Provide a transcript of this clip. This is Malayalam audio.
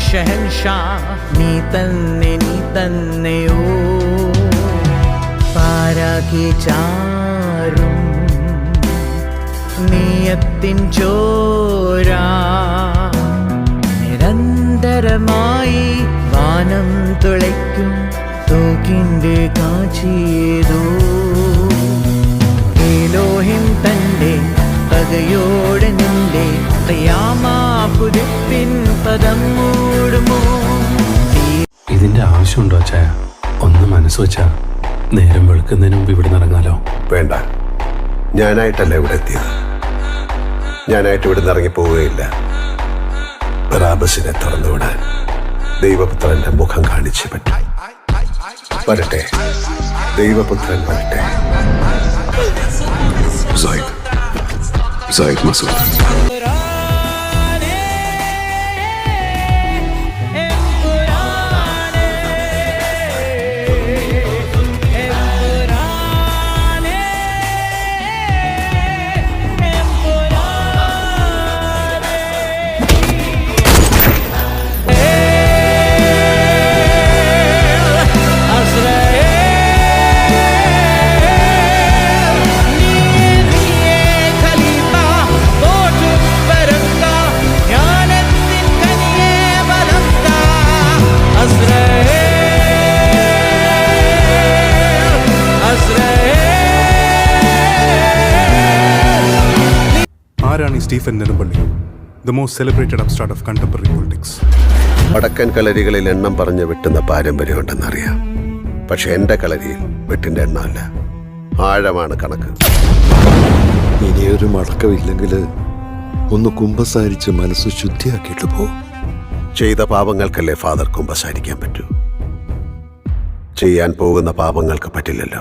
ഷഹൻഷാ നീ തന്നെയോ പാരാക്കി ചാരും നീയത്തിൻ ചോരാ നിരന്തരമായി വാനം തുളയ്ക്കും തോക്കിൻ്റെ കാച്ചിയേതോ ഏലോഹിം തൻ്റെ പകയോടെ നിന്റെ ഖിയാമപ്പുതുപ്പിൻ പദം മൂടുമോ. ഇതിന്റെ ആവശ്യമുണ്ടോ അച്ചായ? ഒന്ന് മനസ്സ് വെച്ചാ നേരം വെളുക്കുന്നതിന് മുമ്പ് ഇവിടെ ഇറങ്ങാലോ. വേണ്ട, ഞാനായിട്ടല്ല ഇവിടെ എത്തിയത്. ഞാനായിട്ട് ഇവിടെ നിന്ന് ഇറങ്ങിപ്പോവുകയില്ല. ബറാബസിനെ തുറന്നുവിടാൻ ദൈവപുത്രന്റെ മുഖം കാണിച്ചു പറ്റും. വരട്ടെ, ദൈവപുത്രൻ വരട്ടെ. സായിദ് മസൂദ്. ആരാണ് Stephen Nedumpally, the most celebrated upstart of contemporary politics? വടക്കൻ കളരികളിൽ എണ്ണം പറഞ്ഞ് വെട്ടുന്ന പാരമ്പര്യമുണ്ടെന്നറിയാം. പക്ഷെ എൻ്റെ കളരിയിൽ വെട്ടിൻ്റെ എണ്ണമല്ല, ആഴമാണ് കണക്ക്. ഇനിയൊരു മടക്കമില്ലെങ്കിൽ ഒന്ന് കുമ്പസാരിച്ച് മനസ്സ് ശുദ്ധിയാക്കിയിട്ട് പോ. ചെയ്ത പാപങ്ങൾക്കല്ലേ ഫാദർ കുമ്പസാരിക്കാൻ പറ്റൂ. ചെയ്യാൻ പോകുന്ന പാപങ്ങൾക്ക് പറ്റില്ലല്ലോ.